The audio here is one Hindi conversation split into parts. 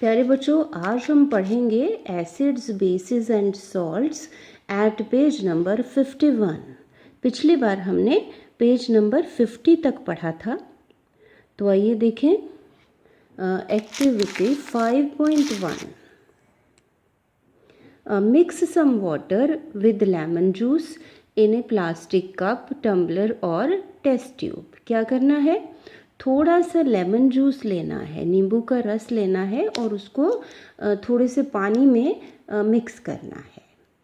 प्यारे बच्चों, आज हम पढ़ेंगे acids, bases and salts at page number 51। पिछली बार हमने पेज नंबर 50 तक पढ़ा था। तो आइए देखें activity 5.1। Mix some water with lemon juice in a plastic cup, tumbler और टेस्ट ट्यूब। क्या करना है? थोड़ा सा लेमन जूस लेना है, नींबू का रस लेना है और उसको थोड़े से पानी में मिक्स करना है।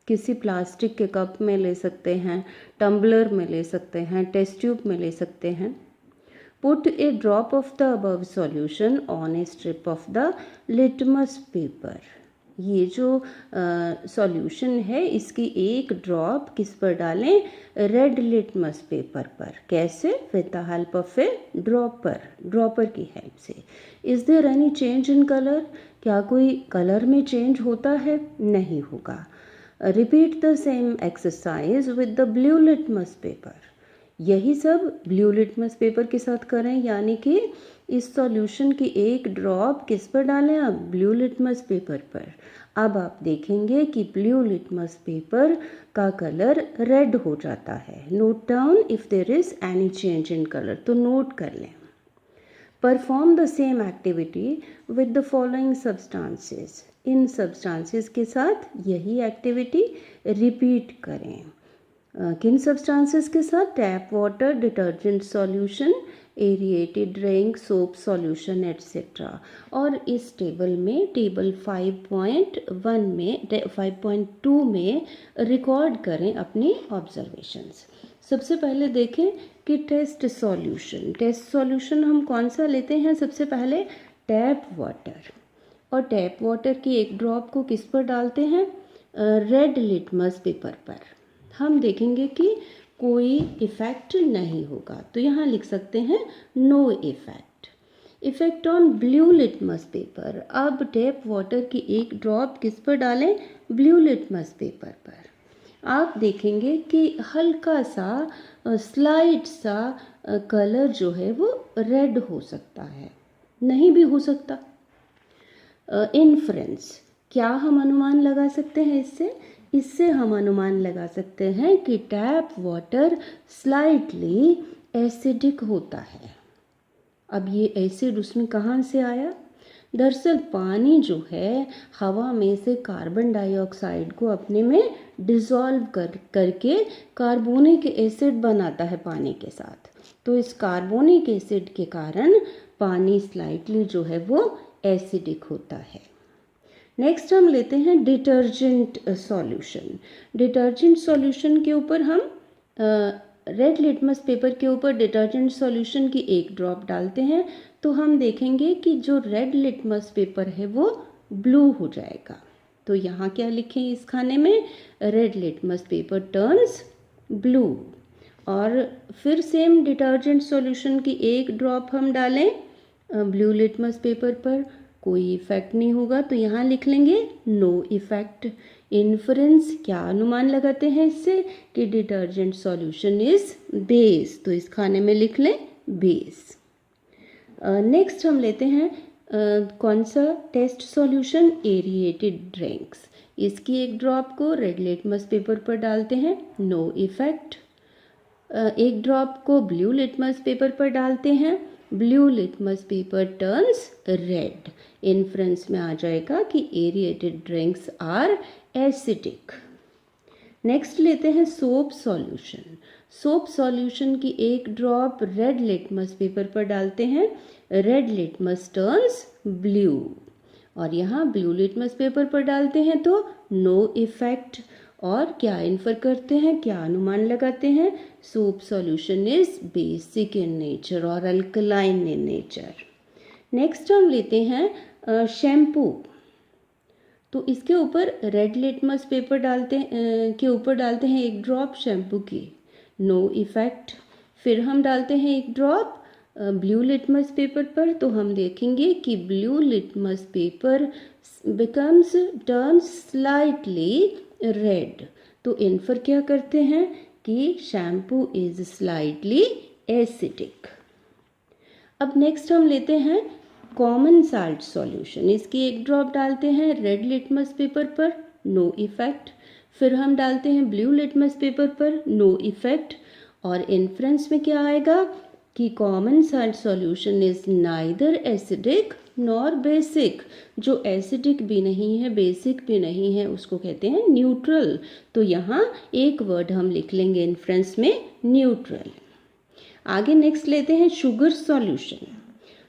किसी प्लास्टिक के कप में ले सकते हैं, टम्बलर में ले सकते हैं, टेस्ट ट्यूब में ले सकते हैं। Put A drop of the above solution on A strip of the litmus paper. ये जो सॉल्यूशन है इसकी एक ड्रॉप किस पर डालें? रेड लिटमस पेपर पर। कैसे? With the help of a dropper की हेल्प से। Is there any change in colour? क्या कोई कलर में चेंज होता है? नहीं होगा। Repeat the same exercise with the blue litmus paper. यही सब ब्लू लिटमस पेपर के साथ करें, यानी कि इस सॉल्यूशन की एक ड्रॉप किस पर डालें? आप ब्लू लिटमस पेपर पर। अब आप देखेंगे कि ब्लू लिटमस पेपर का कलर रेड हो जाता है। Note down if there is any change in colour. तो नोट कर लें। Perform the same activity with the following substances. इन सब्सटेंसेस के साथ यही एक्टिविटी रिपीट करें। किन सब्सटेंसेस के साथ? Tap water, detergent solution, aerated drink, soap solution etcetera. और इस टेबल में, टेबल 5.1 में 5.2 में रिकॉर्ड करें अपनी ऑब्जर्वेशंस। सबसे पहले देखें कि टेस्ट सॉल्यूशन हम कौन सा लेते हैं? सबसे पहले टैप वाटर। और टैप वाटर की एक ड्रॉप को किस पर डालते हैं? रेड लिटमस पेपर पर। हम देखेंगे कि कोई इफ़ेक्ट नहीं होगा, तो यहाँ लिख सकते हैं no effect on blue litmus paper. अब टैप वाटर की एक ड्रॉप किस पर डालें? ब्लू लिटमस पेपर पर। आप देखेंगे कि हल्का सा स्लाइट सा कलर जो है वो रेड हो सकता है, नहीं भी हो सकता। इन्फ्रेंस, क्या हम अनुमान लगा सकते हैं इससे हम अनुमान लगा सकते हैं कि टैप वाटर स्लाइटली एसिडिक होता है। अब ये एसिड उसमें कहाँ से आया? दरअसल पानी जो है हवा में से कार्बन डाइऑक्साइड को अपने में डिसॉल्व करके कार्बोनिक एसिड बनाता है पानी के साथ। तो इस कार्बोनिक एसिड के कारण पानी स्लाइटली जो है वो एसिडिक होता है। नेक्स्ट हम लेते हैं डिटर्जेंट सॉल्यूशन। डिटर्जेंट सॉल्यूशन के ऊपर हम रेड लिटमस पेपर के ऊपर डिटर्जेंट सॉल्यूशन की एक ड्रॉप डालते हैं, तो हम देखेंगे कि जो रेड लिटमस पेपर है वो ब्लू हो जाएगा। तो यहाँ क्या लिखें इस खाने में? Red litmus paper turns blue. और फिर सेम डिटर्जेंट सॉल्यूशन की एक ड्रॉप हम डालें ब्लू लिटमस पेपर पर, कोई इफेक्ट नहीं होगा, तो यहाँ लिख लेंगे नो इफेक्ट। इन्फ्रेंस, क्या अनुमान लगाते हैं इससे? कि डिटर्जेंट सॉल्यूशन इज बेस, तो इस खाने में लिख लें बेस। नेक्स्ट हम लेते हैं कौन सा टेस्ट सॉल्यूशन? Aerated drinks. इसकी एक ड्रॉप को रेड लिटमस पेपर पर डालते हैं, नो इफेक्ट। एक ड्रॉप को ब्लू लिटमस पेपर पर डालते हैं, blue litmus paper turns red. Inference में आ जाएगा कि aerated drinks are acidic. Next लेते हैं सोप सॉल्यूशन। सोप सॉल्यूशन की एक ड्रॉप रेड लिटमस पेपर पर डालते हैं, रेड लिटमस टर्न्स ब्लू। और यहाँ ब्लू लिटमस पेपर पर डालते हैं तो नो इफेक्ट। और क्या इन्फर करते हैं, क्या अनुमान लगाते हैं? Soap solution is basic in nature और अल्कलाइन इन नेचर। नेक्स्ट हम लेते हैं शैम्पू। तो इसके ऊपर रेड लिटमस पेपर डालते हैं एक ड्रॉप शैम्पू की, नो इफेक्ट। फिर हम डालते हैं एक ड्रॉप ब्लू लिटमस पेपर पर, तो हम देखेंगे कि blue litmus paper turn slightly red. तो इन्फर क्या करते हैं कि शैम्पू इज स्लाइटली एसिडिक। अब नेक्स्ट हम लेते हैं कॉमन साल्ट सॉल्यूशन, इसकी एक ड्रॉप डालते हैं रेड लिटमस पेपर पर, नो इफेक्ट। फिर हम डालते हैं ब्लू लिटमस पेपर पर, नो इफेक्ट। और इन्फ्रेंस में क्या आएगा कि common salt solution is neither acidic nor basic. जो एसिडिक भी नहीं है बेसिक भी नहीं है उसको कहते हैं न्यूट्रल। तो यहाँ एक वर्ड हम लिख लेंगे इन्फ्रेंस में, न्यूट्रल। आगे नेक्स्ट लेते हैं शुगर सॉल्यूशन।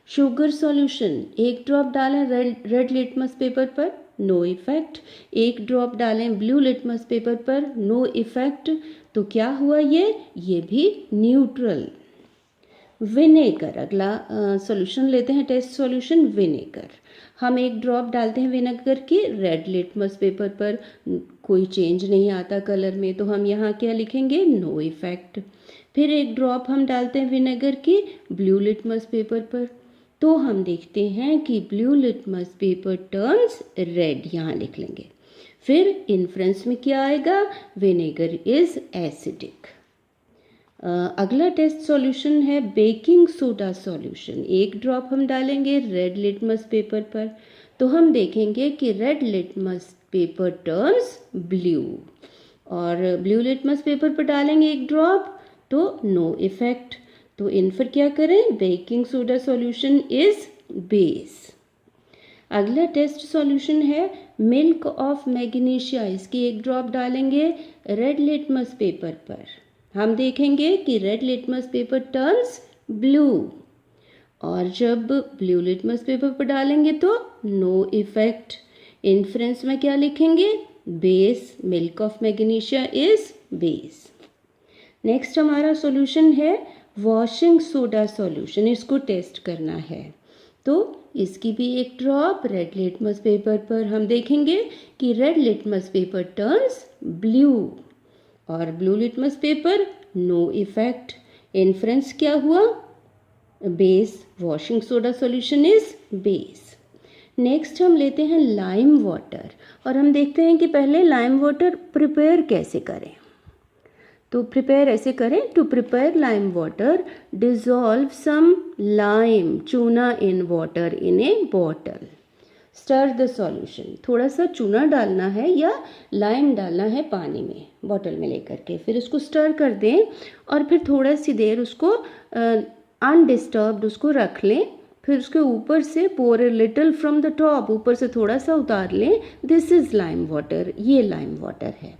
शुगर सॉल्यूशन, एक ड्रॉप डालें रेड लिटमस पेपर पर, नो इफेक्ट। एक ड्रॉप डालें ब्लू लिटमस पेपर पर, नो इफेक्ट। तो क्या हुआ ये भी न्यूट्रल। विनेगर, अगला सॉल्यूशन लेते हैं, टेस्ट सॉल्यूशन विनेगर। हम एक ड्रॉप डालते हैं विनेगर की रेड लिटमस पेपर पर, कोई चेंज नहीं आता कलर में, तो हम यहाँ क्या लिखेंगे, नो इफेक्ट। फिर एक ड्रॉप हम डालते हैं विनेगर की ब्लू लिटमस पेपर पर, तो हम देखते हैं कि blue litmus paper turns red, यहाँ लिख लेंगे। फिर इन्फ्रेंस में क्या आएगा, विनेगर इज एसिडिक। अगला टेस्ट सॉल्यूशन है बेकिंग सोडा सॉल्यूशन। एक ड्रॉप हम डालेंगे रेड लिटमस पेपर पर, तो हम देखेंगे कि red litmus paper turns blue. और ब्लू लिटमस पेपर पर डालेंगे एक ड्रॉप, तो नो इफेक्ट। तो इन फिर क्या करें, baking soda solution is base. अगला टेस्ट सॉल्यूशन है मिल्क ऑफ मैग्नीशिया। इसकी एक ड्रॉप डालेंगे रेड लिटमस पेपर पर, हम देखेंगे कि red litmus paper turns blue. और जब ब्लू लिटमस पेपर पर डालेंगे तो नो इफेक्ट। इन्फ्रेंस में क्या लिखेंगे, base, milk of magnesia is base. Next हमारा सॉल्यूशन है वॉशिंग सोडा सॉल्यूशन, इसको टेस्ट करना है। तो इसकी भी एक ड्रॉप रेड लिटमस पेपर पर, हम देखेंगे कि red litmus paper turns blue. और blue litmus paper no effect. Inference क्या हुआ, base, washing soda solution is base. Next हम लेते हैं लाइम वाटर, और हम देखते हैं कि पहले लाइम वाटर प्रिपेयर कैसे करें। तो प्रिपेयर ऐसे करें, to prepare lime water dissolve some lime चूना in water in a bottle, stir the solution. थोड़ा सा चूना डालना है या लाइम डालना है पानी में बॉटल में लेकर के, फिर उसको स्टर कर दें और फिर थोड़ा सी देर उसको अनडिस्टर्ब्ड उसको रख लें। फिर उसके ऊपर से pour a little from the top, ऊपर से थोड़ा सा उतार लें, दिस इज़ लाइम वाटर, ये लाइम वाटर है।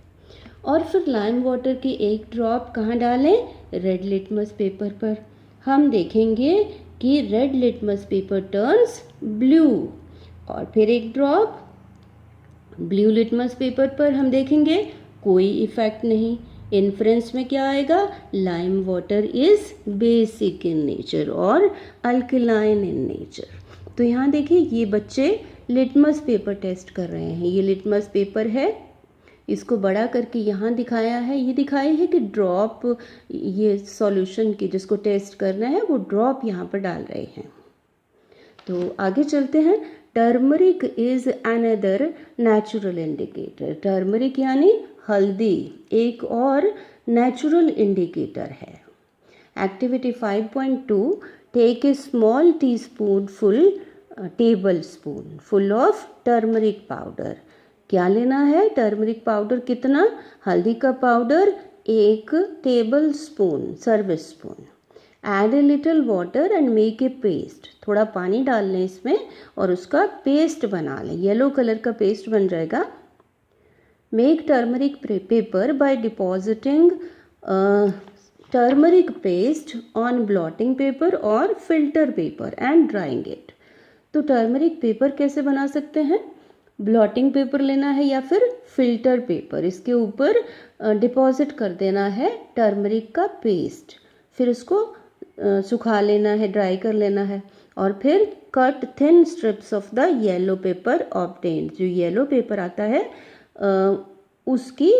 और फिर लाइम वाटर की एक ड्रॉप कहाँ डालें, रेड लिटमस पेपर पर। हम देखेंगे कि red litmus paper turns blue. और फिर एक ड्रॉप ब्लू लिटमस पेपर पर, हम देखेंगे कोई इफेक्ट नहीं। इन्फ्रेंस में क्या आएगा, lime water is basic in nature और अल्कलाइन इन नेचर। तो यहाँ देखिए ये बच्चे लिटमस पेपर टेस्ट कर रहे हैं। ये लिटमस पेपर है, इसको बड़ा करके यहाँ दिखाया है, ये दिखाया है कि ड्रॉप, ये सॉल्यूशन की जिसको टेस्ट करना है वो ड्रॉप यहाँ पर डाल रहे हैं। तो आगे चलते हैं। Turmeric is another natural indicator. Turmeric यानी हल्दी एक और नेचुरल इंडिकेटर है। Activity 5.2, take a small teaspoon full table spoon full of turmeric powder. क्या लेना है, टर्मरिक पाउडर कितना, हल्दी का powder 1 table spoon, service spoon. Add a little water and make a paste. थोड़ा पानी डाल लें इसमें और उसका पेस्ट बना लें, येलो कलर का पेस्ट बन जाएगा। Make turmeric paper by depositing turmeric paste on blotting paper और filter paper and drying it. तो टर्मरिक पेपर कैसे बना सकते हैं, ब्लॉटिंग पेपर लेना है या फिर फिल्टर पेपर, इसके ऊपर डिपॉजिट कर देना है टर्मरिक का पेस्ट, फिर उसको सुखा लेना है, ड्राई कर लेना है। और फिर cut thin strips of the yellow paper obtained. जो येलो पेपर आता है उसकी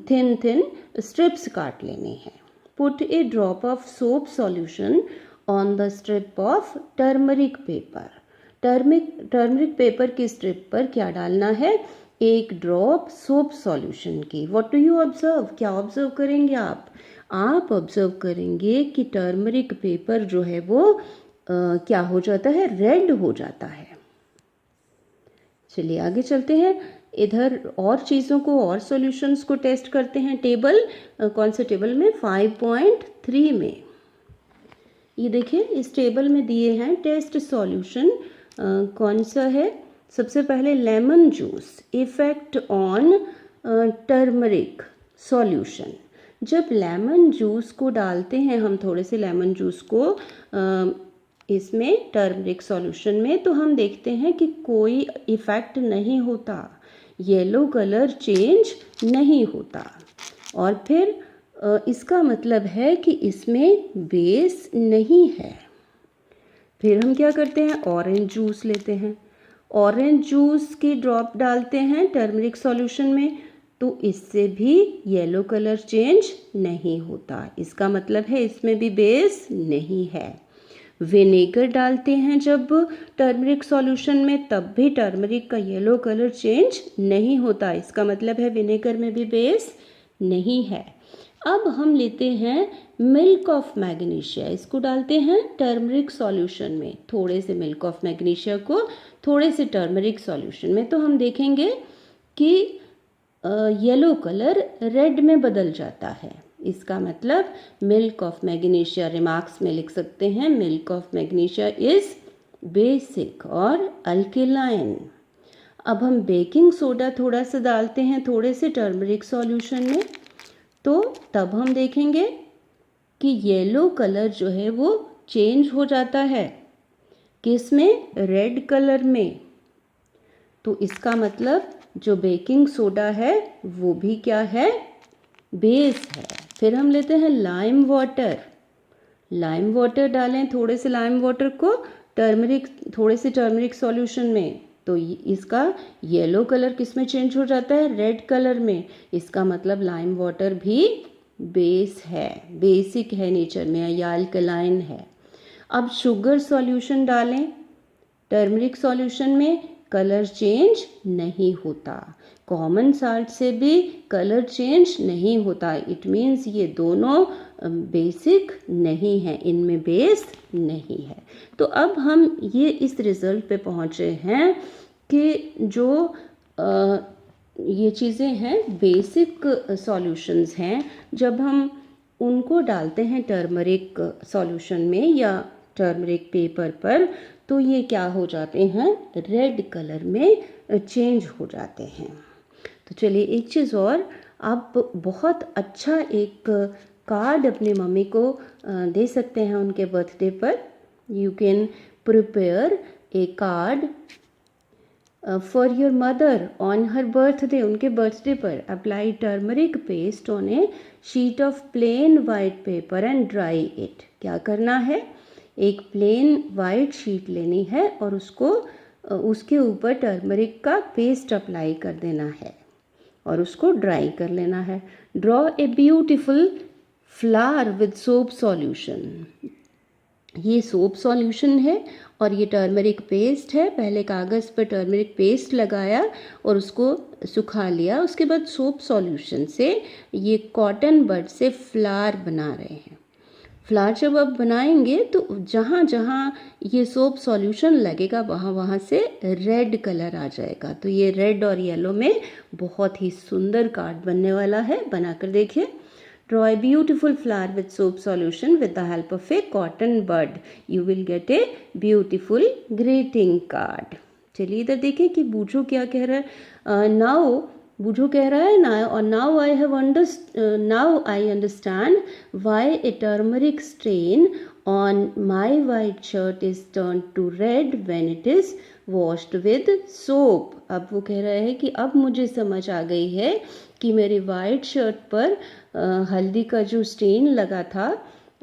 थिन थिन स्ट्रिप्स काट लेनी है। Put A drop of soap solution on the strip of turmeric paper. Turmeric paper की स्ट्रिप पर क्या डालना है, 1 ड्रॉप सोप सॉल्यूशन की। व्हाट डू यू ऑब्जर्व, क्या ऑब्जर्व करेंगे आप ऑब्जर्व करेंगे कि टर्मरिक पेपर जो है वो क्या हो जाता है, रेड हो जाता है। चलिए आगे चलते हैं, इधर और चीज़ों को और सॉल्यूशंस को टेस्ट करते हैं। टेबल कौन से टेबल में, 5.3 में। ये देखिए इस टेबल में दिए हैं टेस्ट सॉल्यूशन, कौन सा है, सबसे पहले lemon juice, effect on turmeric solution. जब लेमन जूस को डालते हैं हम, थोड़े से लेमन जूस को इसमें टर्मरिक सॉल्यूशन में, तो हम देखते हैं कि कोई इफ़ेक्ट नहीं होता, येलो कलर चेंज नहीं होता। और फिर इसका मतलब है कि इसमें बेस नहीं है। फिर हम क्या करते हैं, ऑरेंज जूस लेते हैं, ऑरेंज जूस की ड्रॉप डालते हैं टर्मरिक सॉल्यूशन में, तो इससे भी येलो कलर चेंज नहीं होता, इसका मतलब है इसमें भी बेस नहीं है। विनेगर डालते हैं जब टर्मरिक सॉल्यूशन में, तब भी टर्मरिक का येलो कलर चेंज नहीं होता, इसका मतलब है विनेगर में भी बेस नहीं है। अब हम लेते हैं मिल्क ऑफ मैग्नीशिया, इसको डालते हैं टर्मरिक सॉल्यूशन में, थोड़े से मिल्क ऑफ मैग्नीशिया को थोड़े से टर्मरिक सॉल्यूशन में, तो हम देखेंगे कि येलो कलर रेड में बदल जाता है। इसका मतलब मिल्क ऑफ मैग्नीशिया, रिमार्क्स में लिख सकते हैं milk of magnesia is basic और अल्केलाइन। अब हम बेकिंग सोडा थोड़ा सा डालते हैं थोड़े से टर्मरिक सॉल्यूशन में, तो तब हम देखेंगे कि येलो कलर जो है वो चेंज हो जाता है, किस में, रेड कलर में। तो इसका मतलब जो बेकिंग सोडा है वो भी क्या है, बेस है। फिर हम लेते हैं लाइम वाटर, लाइम वाटर डालें थोड़े से लाइम वाटर को टर्मरिक, थोड़े से टर्मरिक सॉल्यूशन में, तो इसका येलो कलर किस में चेंज हो जाता है, रेड कलर में, इसका मतलब लाइम वाटर भी बेस है, बेसिक है नेचर में या अल्कलाइन है। अब शुगर सॉल्यूशन डालें टर्मरिक सॉल्यूशन में, कलर चेंज नहीं होता, कॉमन साल्ट से भी कलर चेंज नहीं होता, इट मीन्स ये दोनों बेसिक नहीं है, इनमें बेस नहीं है। तो अब हम ये इस रिज़ल्ट पे पहुँचे हैं कि जो ये चीज़ें हैं बेसिक सॉल्यूशंस हैं, जब हम उनको डालते हैं टर्मरिक सॉल्यूशन में या टर्मरिक पेपर पर, तो ये क्या हो जाते हैं, रेड कलर में चेंज हो जाते हैं। तो चलिए एक चीज़ और, आप बहुत अच्छा एक कार्ड अपनी मम्मी को दे सकते हैं उनके बर्थडे पर। You can prepare a card for your mother on her birthday, उनके बर्थडे पर। Apply turmeric paste on A sheet of plain white paper and dry it. क्या करना है, एक प्लेन वाइट शीट लेनी है और उसको उसके ऊपर टर्मरिक का पेस्ट अप्लाई कर देना है और उसको ड्राई कर लेना है। Draw a beautiful flower with soap solution, ये सोप सॉल्यूशन है और ये टर्मरिक पेस्ट है। पहले कागज़ पर टर्मरिक पेस्ट लगाया और उसको सुखा लिया, उसके बाद सोप सॉल्यूशन से ये कॉटन बड से फ्लावर बना रहे हैं। फ्लावर जब आप बनाएंगे तो जहाँ जहाँ ये सोप सॉल्यूशन लगेगा वहाँ वहाँ से रेड कलर आ जाएगा। तो ये रेड और येलो में बहुत ही सुंदर कार्ड बनने वाला है, बनाकर देखिए। Draw a beautiful flower with soap solution with the help of a cotton bud. You will get a beautiful greeting card. चलिए इधर देखिए कि बूझो क्या कह रहा है। नाउ बूझो कह रहा है now I understand why a turmeric stain on my white shirt is turned to red when it is washed with soap. अब वो कह रहा है कि अब मुझे समझ आ गई है कि मेरे वाइट शर्ट पर हल्दी का जो स्टेन लगा था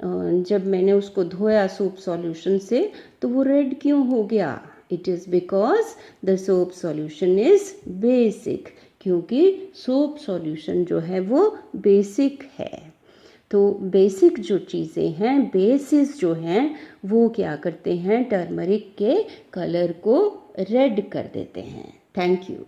जब मैंने उसको धोया सोप सॉल्यूशन से, तो वो रेड क्यों हो गया। It is because the soap solution is basic, क्योंकि सोप सॉल्यूशन जो है वो बेसिक है। तो बेसिक जो चीज़ें हैं, बेसिस जो हैं, वो क्या करते हैं, टर्मरिक के कलर को रेड कर देते हैं। Thank you.